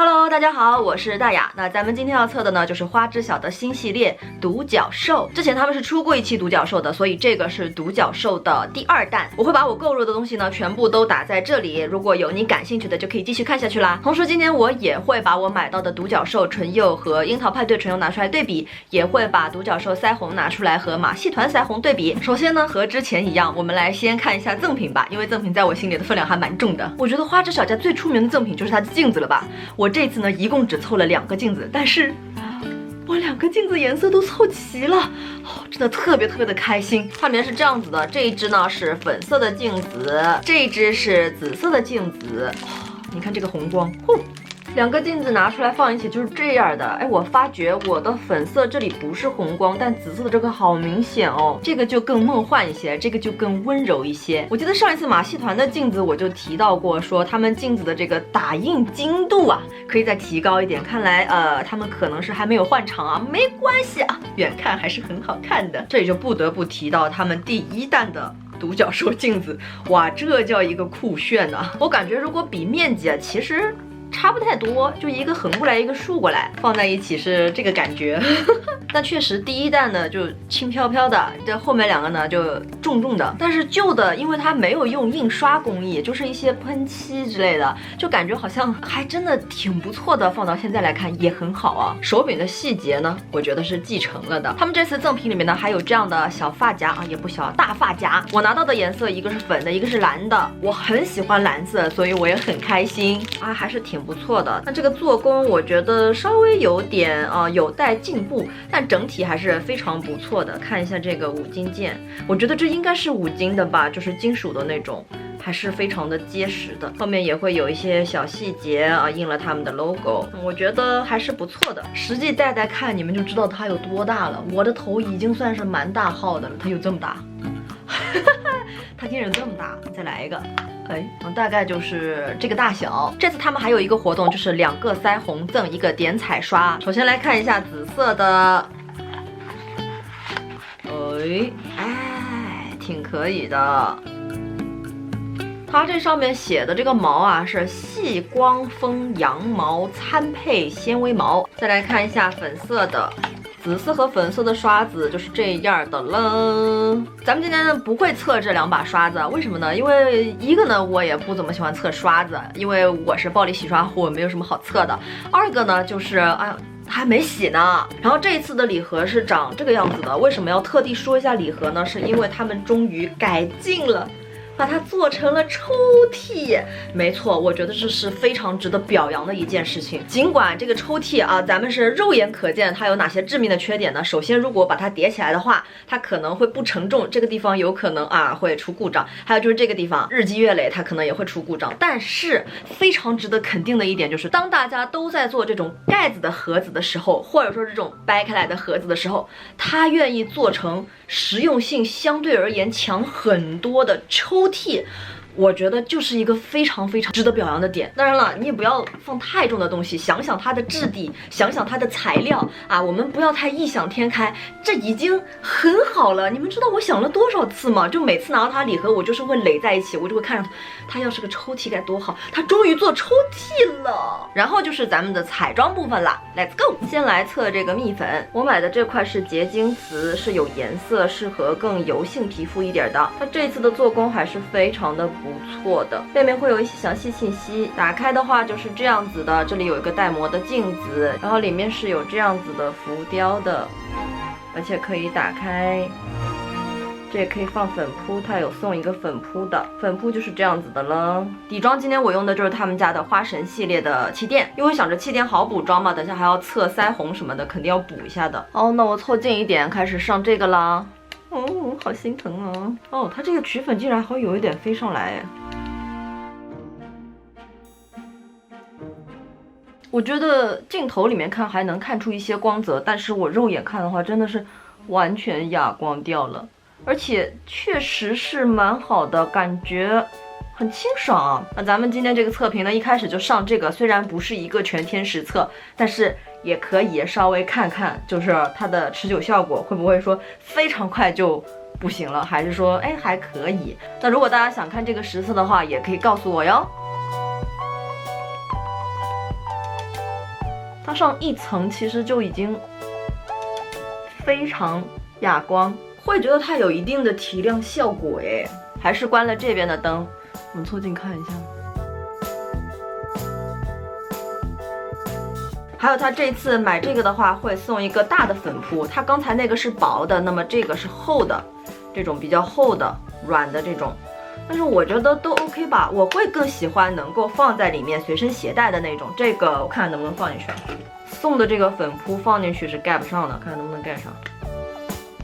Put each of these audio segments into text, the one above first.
Hello， 大家好，我是大雅。那咱们今天要测的呢，就是花知晓的新系列独角兽。之前他们是出过一期独角兽的，所以这个是独角兽的第2弹。我会把我购入的东西呢，全部都打在这里。如果有你感兴趣的，就可以继续看下去啦。同时，今天我也会把我买到的独角兽唇釉和樱桃派对唇釉拿出来对比，也会把独角兽腮红拿出来和马戏团腮红对比。首先呢，和之前一样，我们来先看一下赠品吧，因为赠品在我心里的分量还蛮重的。我觉得花知晓家最出名的赠品就是它的镜子了吧。我这次呢，一共只凑了2个镜子，但是我2个镜子颜色都凑齐了，真的特别的开心。它里面是这样子的，这一支呢是粉色的镜子，这一支是紫色的镜子。你看这个红光，2个镜子拿出来放一起就是这样的。哎，我发觉我的粉色这里不是红光，但紫色的这个好明显哦。这个就更梦幻一些，这个就更温柔一些。我记得上一次马戏团的镜子我就提到过，说他们镜子的这个打印精度啊，可以再提高一点。看来他们可能是还没有换厂啊，没关系啊，远看还是很好看的。这里就不得不提到他们第1弹的独角兽镜子，哇，这叫一个酷炫啊！我感觉如果比面积啊，其实差不太多，就一个横过来，一个竖过来，放在一起是这个感觉。但确实第1弹呢就轻飘飘的，这后面2个呢就重重的。但是旧的，因为它没有用印刷工艺，就是一些喷漆之类的，就感觉好像还真的挺不错的。放到现在来看也很好啊。手柄的细节呢，我觉得是继承了的。他们这次赠品里面呢还有这样的小发夹啊，也不小，大发夹。我拿到的颜色一个是粉的，一个是蓝的。我很喜欢蓝色，所以我也很开心啊，还是挺不错的。那这个做工我觉得稍微有点有待进步，但整体还是非常不错的。看一下这个5金件，我觉得这应该是5金的吧，就是金属的那种，还是非常的结实的。后面也会有一些小细节啊，印了他们的 logo， 我觉得还是不错的。实际戴戴看，你们就知道它有多大了。我的头已经算是蛮大号的了，它有这么大。它竟然这么大，再来一个。大概就是这个大小。这次他们还有一个活动，就是2个腮红赠1个点彩刷。首先来看一下紫色的，挺可以的。它这上面写的这个毛啊是细光风羊毛参配纤维毛。再来看一下粉色的。紫色和粉色的刷子就是这样的了。咱们今天呢不会测这2把刷子，为什么呢？因为一个呢我也不怎么喜欢测刷子，因为我是暴力洗刷户，没有什么好测的。2个呢就是还没洗呢。然后这一次的礼盒是长这个样子的。为什么要特地说一下礼盒呢？是因为他们终于改进了，把它做成了抽屉。没错，我觉得这是非常值得表扬的一件事情。尽管这个抽屉啊，咱们是肉眼可见它有哪些致命的缺点呢？首先，如果把它叠起来的话，它可能会不承重，这个地方有可能会出故障。还有就是这个地方日积月累，它可能也会出故障。但是非常值得肯定的一点就是，当大家都在做这种盖子的盒子的时候，或者说这种掰开来的盒子的时候，它愿意做成实用性相对而言强很多的抽屉，我觉得就是一个非常值得表扬的点。当然了，你也不要放太重的东西，想想它的质地，想想它的材料啊，我们不要太异想天开，这已经很好了。你们知道我想了多少次吗？就每次拿到它礼盒，我就是会垒在一起，我就会看着它要是个抽屉该多好，它终于做抽屉了。然后就是咱们的彩妆部分啦 ，Let's go。先来测这个蜜粉，我买的这块是结晶瓷，是有颜色，适合更油性皮肤一点的。它这次的做工还是非常的不错的，背面会有一些详细信息。打开的话就是这样子的，这里有一个带膜的镜子，然后里面是有这样子的浮雕的，而且可以打开。这也可以放粉扑，它有送一个粉扑的，粉扑就是这样子的了。底妆今天我用的就是他们家的花神系列的气垫，因为想着气垫好补妆嘛，等下还要测腮红什么的，肯定要补一下的。那我凑近一点开始上这个啦。好心疼啊！它这个曲粉竟然还有一点飞上来。我觉得镜头里面看还能看出一些光泽，但是我肉眼看的话，真的是完全哑光掉了。而且确实是蛮好的，感觉很清爽啊。那咱们今天这个测评呢，一开始就上这个，虽然不是一个全天实测，但是也可以稍微看看，就是它的持久效果会不会说非常快就不行了，还是说还可以。那如果大家想看这个实测的话，也可以告诉我哟。它上一层其实就已经非常哑光，会觉得它有一定的提亮效果诶。还是关了这边的灯，我们凑近看一下。还有它这次买这个的话，会送一个大的粉扑，它刚才那个是薄的，那么这个是厚的，这种比较厚的、软的这种。但是我觉得都 OK 吧，我会更喜欢能够放在里面随身携带的那种。这个我看看能不能放进去。送的这个粉扑放进去是盖不上的，看看能不能盖上。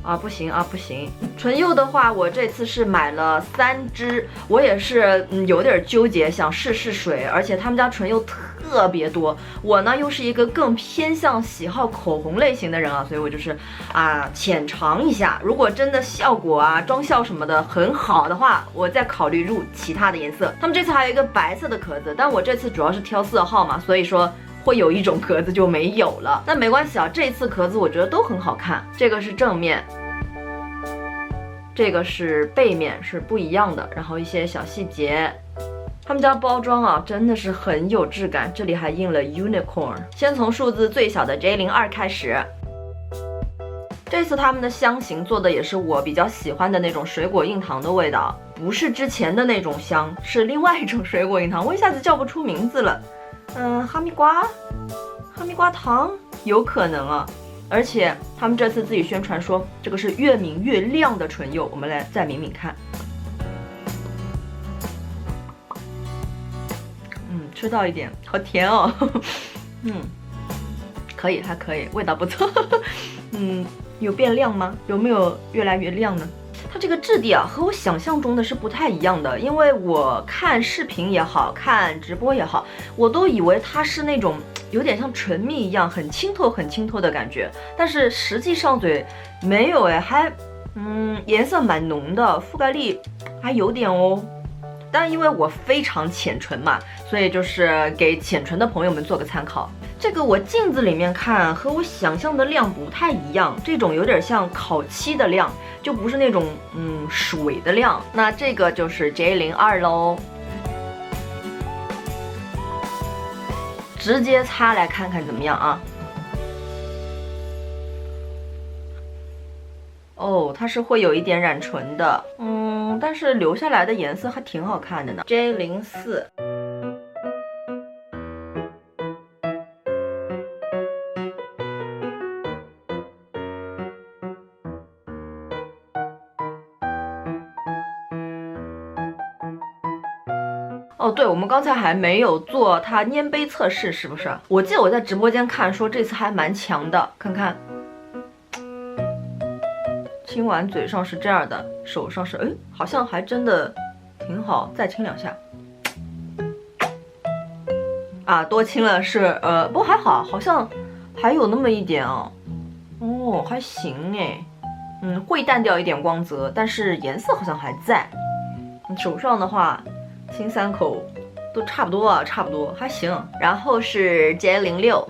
啊，不行啊，不行！唇釉的话，我这次是买了3支，我也是有点纠结，想试试水，而且他们家唇釉特别多，我呢又是一个更偏向喜好口红类型的人啊，所以我就是浅尝一下，如果真的效果啊、妆效什么的很好的话，我再考虑入其他的颜色。他们这次还有一个白色的壳子，但我这次主要是挑色号嘛，所以说会有一种壳子就没有了，那没关系啊，这次壳子我觉得都很好看。这个是正面，这个是背面，是不一样的，然后一些小细节。他们家包装啊，真的是很有质感，这里还印了 unicorn。先从数字最小的 J02 开始。这次他们的香型做的也是我比较喜欢的那种水果硬糖的味道，不是之前的那种香，是另外一种水果硬糖，我一下子叫不出名字了。哈密瓜糖有可能啊。而且他们这次自己宣传说这个是越抿越亮的唇釉，我们来再抿抿看。吃到一点，好甜哦。可以，还可以，味道不错。有变亮吗？有没有越来越亮呢？它这个质地啊，和我想象中的是不太一样的，因为我看视频也好看直播也好，我都以为它是那种有点像唇蜜一样很清透很清透的感觉，但是实际上嘴没有哎，还颜色蛮浓的，覆盖力还有点哦。但因为我非常浅唇嘛，所以就是给浅唇的朋友们做个参考。这个我镜子里面看和我想象的亮不太一样，这种有点像烤漆的亮，就不是那种水的亮。那这个就是 J02 咯，直接擦来看看怎么样啊？哦，它是会有一点染唇的，但是留下来的颜色还挺好看的呢。J04。哦，对，我们刚才还没有做它粘杯测试，是不是？我记得我在直播间看说这次还蛮强的，看看。亲完嘴上是这样的，手上是好像还真的挺好，再亲2下。多亲了是不过还好，好像还有那么一点啊。哦，还行哎，会淡掉一点光泽，但是颜色好像还在。手上的话，亲3口都差不多啊，差不多还行。然后是 J06。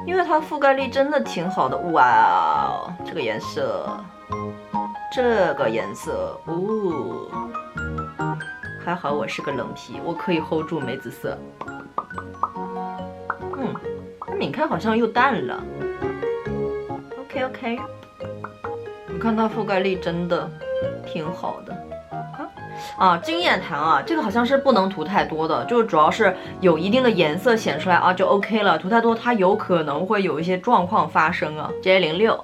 因为它覆盖力真的挺好的，哇，这个颜色，还好我是个冷皮，我可以 hold 住梅子色。抿开好像又淡了。OK， 你看它覆盖力真的挺好的。经验谈啊，这个好像是不能涂太多的，就是主要是有一定的颜色显出来啊就 OK 了，涂太多它有可能会有一些状况发生啊。J06。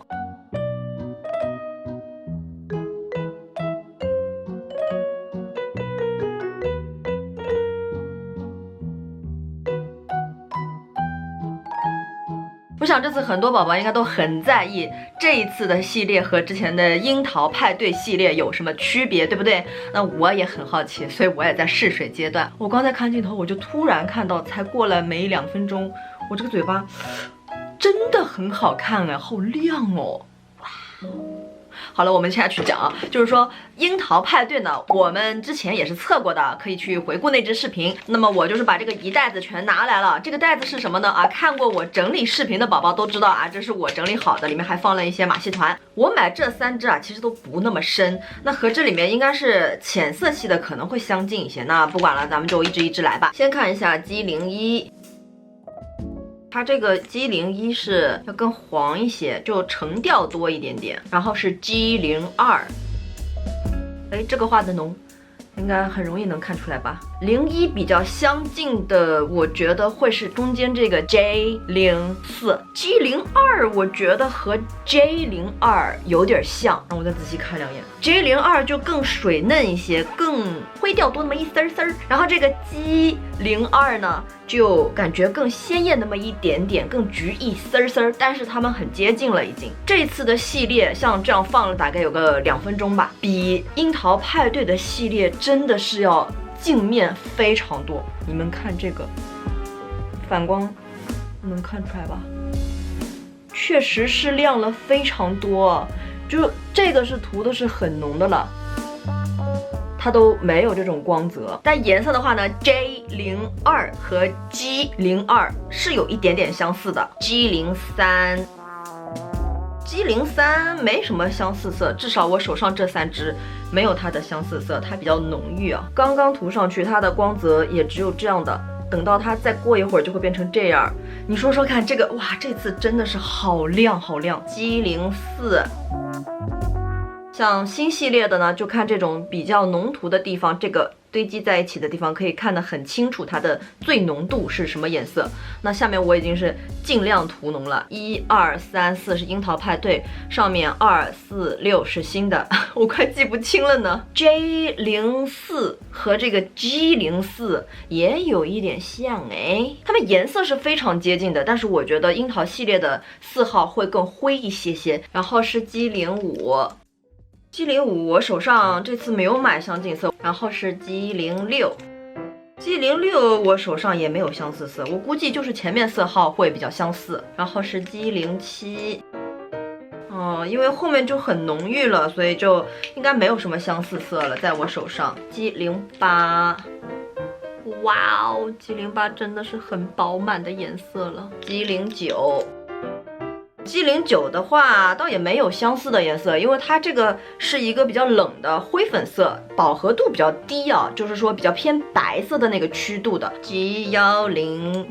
我想这次很多宝宝应该都很在意这一次的系列和之前的樱桃派对系列有什么区别，对不对？那我也很好奇，所以我也在试水阶段。我刚才看镜头，我就突然看到，才过了没2分钟，我这个嘴巴真的很好看啊，好亮哦！哇！好了，我们现在去讲啊，就是说樱桃派对呢，我们之前也是测过的，可以去回顾那支视频。那么我就是把这个一袋子全拿来了。这个袋子是什么呢？看过我整理视频的宝宝都知道啊，这是我整理好的，里面还放了一些马戏团。我买这3支其实都不那么深，那和这里面应该是浅色系的，可能会相近一些。那不管了，咱们就一支一支来吧。先看一下G01。它这个 G01是要更黄一些，就橙调多一点点，然后是 G02，哎，这个画的浓。应该很容易能看出来吧。01比较相近的，我觉得会是中间这个 J04。G02我觉得和 J02有点像，让我再仔细看两眼。J02就更水嫩一些，更灰调多那么一丝丝。然后这个 G02呢，就感觉更鲜艳那么一点点，更橘一丝丝。但是它们很接近了已经。这次的系列像这样放了大概有个2分钟吧，比樱桃派对的系列真的是要镜面非常多。你们看这个反光，能看出来吧？确实是亮了非常多，就这个是涂的是很浓的了，它都没有这种光泽。但颜色的话呢 ，J02和 G02是有一点点相似的。G03没什么相似色，至少我手上这3支没有它的相似色，它比较浓郁啊。刚刚涂上去，它的光泽也只有这样的，等到它再过一会儿就会变成这样。你说说看，这个哇，这次真的是好亮好亮。G04。像新系列的呢，就看这种比较浓涂的地方，这个堆积在一起的地方可以看得很清楚，它的最浓度是什么颜色。那下面我已经是尽量涂浓了，1、2、3、4是樱桃派对，上面2、4、6是新的，我快记不清了呢。J04和这个 G04也有一点像哎，它们颜色是非常接近的，但是我觉得樱桃系列的4号会更灰一些些。然后是 G05。G05我手上这次没有买相近色，然后是 G06 我手上也没有相似色，我估计就是前面4号会比较相似，然后是 G07，因为后面就很浓郁了，所以就应该没有什么相似色了，在我手上。G08，哇哦 ，G08 真的是很饱满的颜色了。G09的话倒也没有相似的颜色，因为它这个是一个比较冷的灰粉色，饱和度比较低啊，就是说比较偏白色的那个曲度的。G11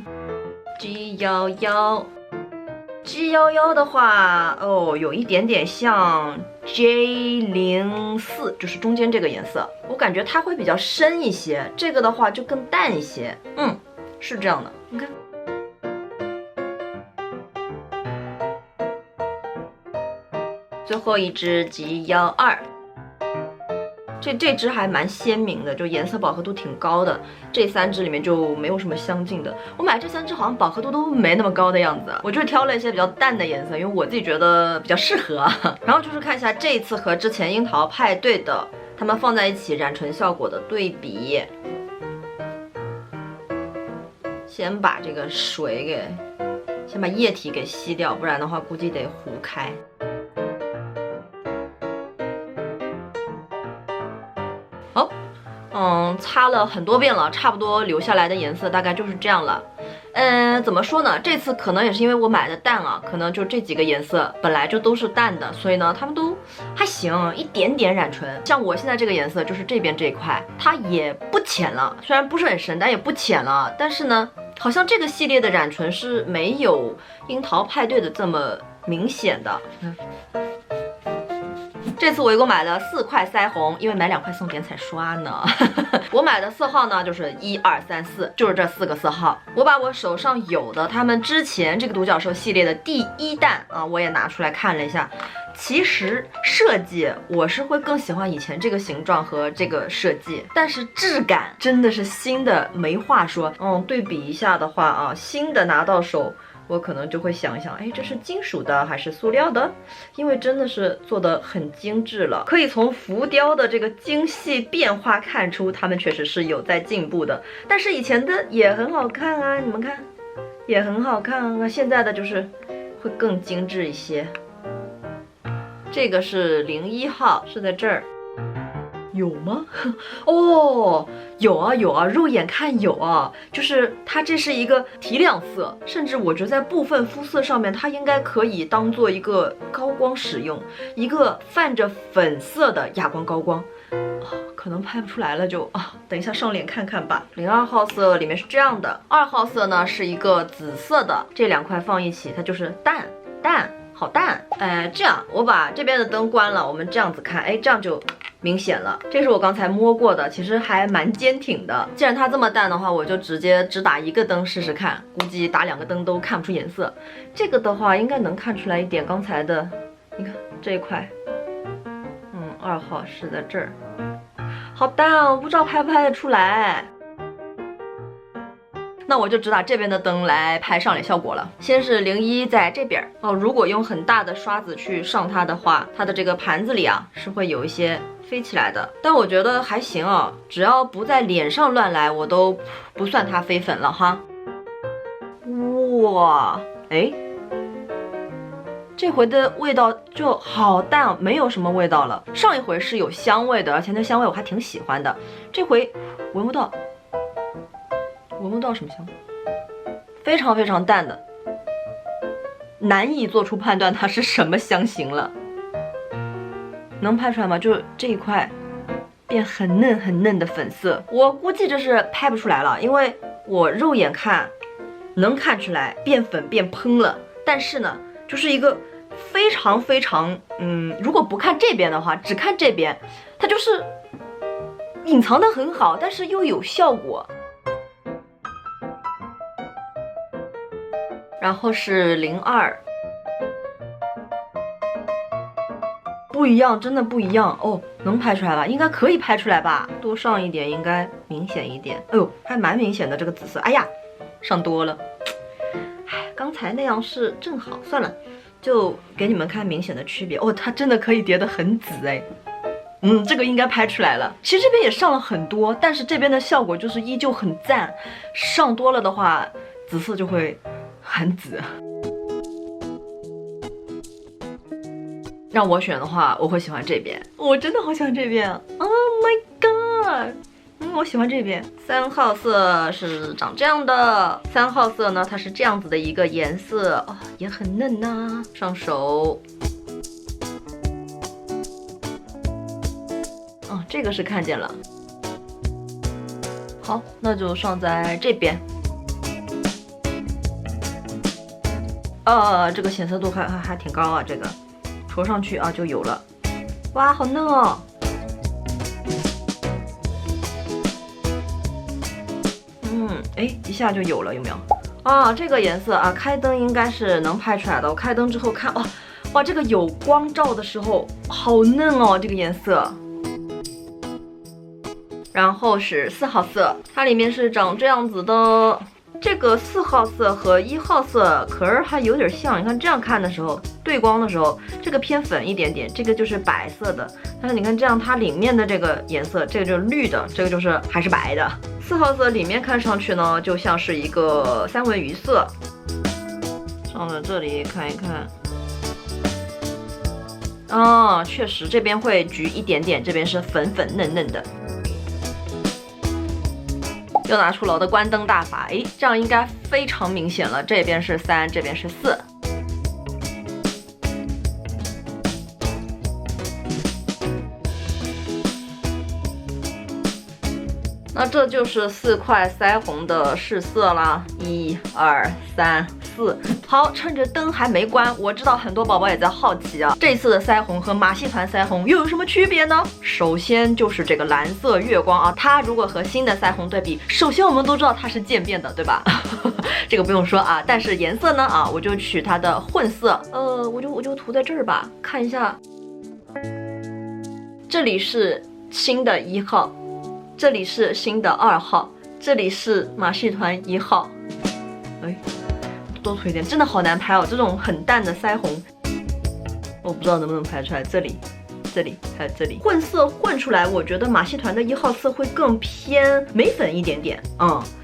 的话，有一点点像 J04，就是中间这个颜色，我感觉它会比较深一些，这个的话就更淡一些。是这样的，你看。最后一支 G12，这支还蛮鲜明的，就颜色饱和度挺高的。这3支里面就没有什么相近的。我买这3支好像饱和度都没那么高的样子，我就挑了一些比较淡的颜色，因为我自己觉得比较适合。然后就是看一下这一次和之前樱桃派对的它们放在一起染唇效果的对比。先把这个先把液体给吸掉，不然的话估计得糊开。擦了很多遍了，差不多留下来的颜色大概就是这样了。怎么说呢？这次可能也是因为我买的淡啊，可能就这几个颜色本来就都是淡的，所以呢，它们都还行，一点点染唇。像我现在这个颜色，就是这边这一块，它也不浅了，虽然不是很深，但也不浅了。但是呢，好像这个系列的染唇是没有樱桃派对的这么明显的。这次我一共买了4块腮红，因为买2块送点彩刷呢。我买的色号呢就是1、2、3、4，就是这4个色号。我把我手上有的他们之前这个独角兽系列的第1弹啊，我也拿出来看了一下。其实设计我是会更喜欢以前这个形状和这个设计，但是质感真的是新的没话说。对比一下的话啊，新的拿到手。我可能就会想一想，哎，这是金属的还是塑料的？因为真的是做的很精致了，可以从浮雕的这个精细变化看出，他们确实是有在进步的。但是以前的也很好看啊，你们看，也很好看啊。现在的就是会更精致一些。这个是01号，是在这儿。有吗？有啊，肉眼看有啊，就是它这是一个提亮色，甚至我觉得在部分肤色上面，它应该可以当做一个高光使用，一个泛着粉色的哑光高光。可能拍不出来了就，等一下上脸看看吧。02号色里面是这样的，2号色呢是一个紫色的，这2块放一起，它就是淡淡，好淡。这样我把这边的灯关了，我们这样子看，这样就明显了。这是我刚才摸过的，其实还蛮坚挺的。既然它这么淡的话，我就直接只打1个灯试试看，估计打2个灯都看不出颜色。这个的话应该能看出来一点刚才的，你看这一块，2号是在这儿，好淡啊，我不知道拍不拍得出来。那我就只打这边的灯来拍上脸效果了。先是01在这边如果用很大的刷子去上它的话，它的这个盘子里啊是会有一些飞起来的，但我觉得还行啊，只要不在脸上乱来，我都不算它飞粉了哈。哇，这回的味道就好淡啊，没有什么味道了。上一回是有香味的，而且那香味我还挺喜欢的，这回闻不到什么香，非常非常淡的，难以做出判断它是什么香型了。能拍出来吗？就是这一块变很嫩很嫩的粉色，我估计这是拍不出来了，因为我肉眼看能看出来变粉变蓬了，但是呢就是一个非常非常如果不看这边的话，只看这边，它就是隐藏得很好，但是又有效果。然后是02，不一样，真的不一样哦。能拍出来吧？应该可以拍出来吧？多上一点应该明显一点。哎呦，还蛮明显的这个紫色。哎呀，上多了。刚才那样是正好，算了，就给你们看明显的区别哦。它真的可以叠得很紫这个应该拍出来了。其实这边也上了很多，但是这边的效果就是依旧很赞。上多了的话，紫色就会很紫。让我选的话，我会喜欢这边。我真的好喜欢这边 ！Oh my god！我喜欢这边。3号色是长这样的，3号色呢，它是这样子的一个颜色，也很嫩呐。上手，这个是看见了。好，那就上在这边。这个显色度还挺高啊，这个戳上去就有了。哇，好嫩哦！一下就有了，有没有？这个颜色开灯应该是能拍出来的。我开灯之后看，哇，这个有光照的时候好嫩哦，这个颜色。然后是4号色，它里面是长这样子的。这个4号色和1号色壳儿还有点像，你看这样看的时候，对光的时候，这个偏粉一点点，这个就是白色的。但是你看这样，它里面的这个颜色，这个就是绿的，这个就是还是白的。4号色里面看上去呢，就像是一个三文鱼色。上到这里看一看，确实这边会橘一点点，这边是粉粉嫩嫩的。又拿出了我的关灯大法，这样应该非常明显了。这边是3，这边是4。那这就是4块腮红的试色啦，1、2、3、4。好，趁着灯还没关，我知道很多宝宝也在好奇啊，这次的腮红和马戏团腮红又有什么区别呢？首先就是这个蓝色月光它如果和新的腮红对比，首先我们都知道它是渐变的，对吧？这个不用说但是颜色呢我就取它的混色，我就涂在这儿吧，看一下，这里是新的1号。这里是新的2号，这里是马戏团1号。多涂一点，真的好难拍这种很淡的腮红，我不知道能不能拍出来。这里还有这里，混色混出来，我觉得马戏团的1号色会更偏眉粉一点点。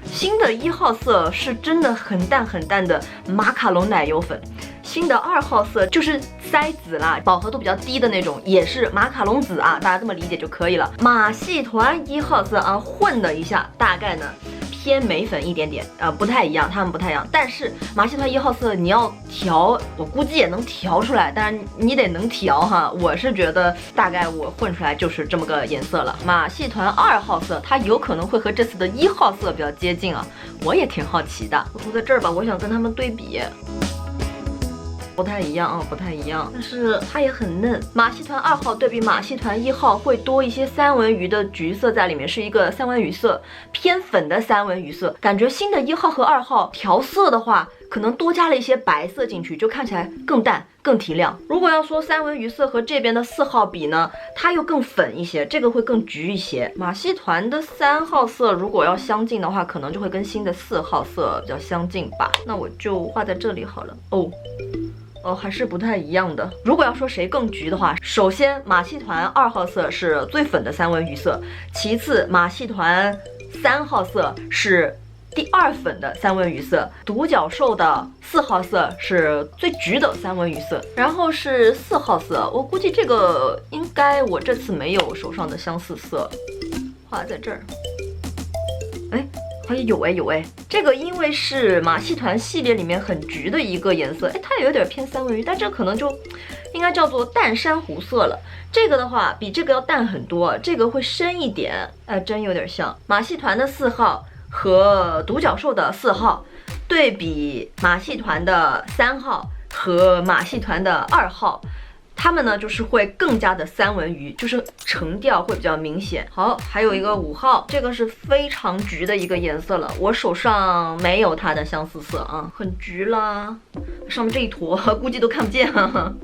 新的1号色是真的很淡很淡的马卡龙奶油粉。新的2号色就是腮紫啦，饱和度比较低的那种，也是马卡龙紫大家这么理解就可以了。马戏团1号色混了一下，大概呢偏眉粉一点点，不太一样，它们不太一样。但是马戏团1号色你要调，我估计也能调出来，但是你得能调哈。我是觉得大概我混出来就是这么个颜色了。马戏团2号色它有可能会和这次的1号色比较接近啊，我也挺好奇的。我涂在这儿吧，我想跟它们对比。不太一样啊，不太一样，但是它也很嫩。马戏团2号对比马戏团1号会多一些三文鱼的橘色在里面，是一个三文鱼色，偏粉的三文鱼色。感觉新的1号和2号调色的话，可能多加了一些白色进去，就看起来更淡、更提亮。如果要说三文鱼色和这边的4号比呢，它又更粉一些，这个会更橘一些。马戏团的3号色如果要相近的话，可能就会跟新的4号色比较相近吧。那我就画在这里好了。还是不太一样的。如果要说谁更橘的话，首先马戏团2号色是最粉的三文鱼色，其次马戏团3号色是第2粉的三文鱼色，独角兽的4号色是最橘的三文鱼色，然后是4号色。我估计这个应该我这次没有手上的相似色，画在这儿。有这个因为是马戏团系列里面很橘的一个颜色，它也有点偏三文鱼，但这可能就应该叫做淡珊瑚色了。这个的话比这个要淡很多，这个会深一点，真有点像。马戏团的4号和独角兽的4号对比马戏团的3号和马戏团的2号。它们呢就是会更加的三文鱼，就是橙调会比较明显。好，还有一个5号，这个是非常橘的一个颜色了，我手上没有它的相似色啊，很橘啦。上面这一坨估计都看不见。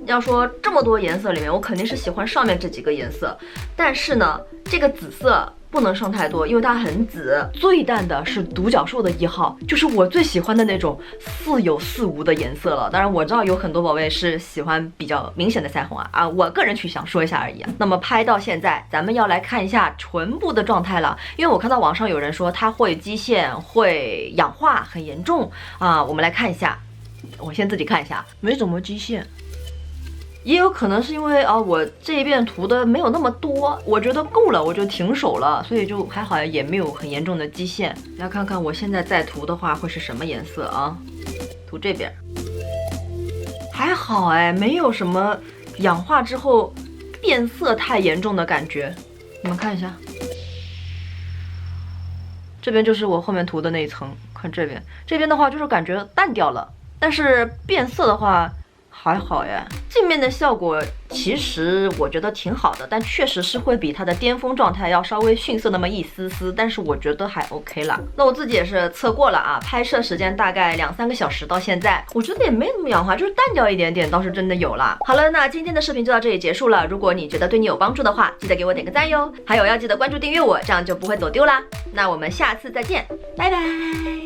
要说这么多颜色里面，我肯定是喜欢上面这几个颜色，但是呢，这个紫色不能上太多，因为它很紫。最淡的是独角兽的1号，就是我最喜欢的那种似有似无的颜色了。当然我知道有很多宝贝是喜欢比较明显的腮红啊，我个人去想说一下而已啊。那么拍到现在，咱们要来看一下唇部的状态了，因为我看到网上有人说它会基线会氧化很严重啊，我们来看一下。我先自己看一下，没怎么基线。也有可能是因为我这一遍涂的没有那么多，我觉得够了，我就停手了，所以就还好，也没有很严重的基线。来看看我现在再涂的话会是什么颜色啊？涂这边，还好没有什么氧化之后变色太严重的感觉。你们看一下，这边就是我后面涂的那一层，看这边的话就是感觉淡掉了，但是变色的话还好呀。镜面的效果其实我觉得挺好的，但确实是会比它的巅峰状态要稍微逊色那么一丝丝，但是我觉得还 OK 啦。那我自己也是测过了啊，拍摄时间大概2-3个小时到现在，我觉得也没怎么氧化，就是淡掉一点点，倒是真的有啦。好了，那今天的视频就到这里结束了。如果你觉得对你有帮助的话，记得给我点个赞哟，还有要记得关注订阅我，这样就不会走丢啦。那我们下次再见，拜拜。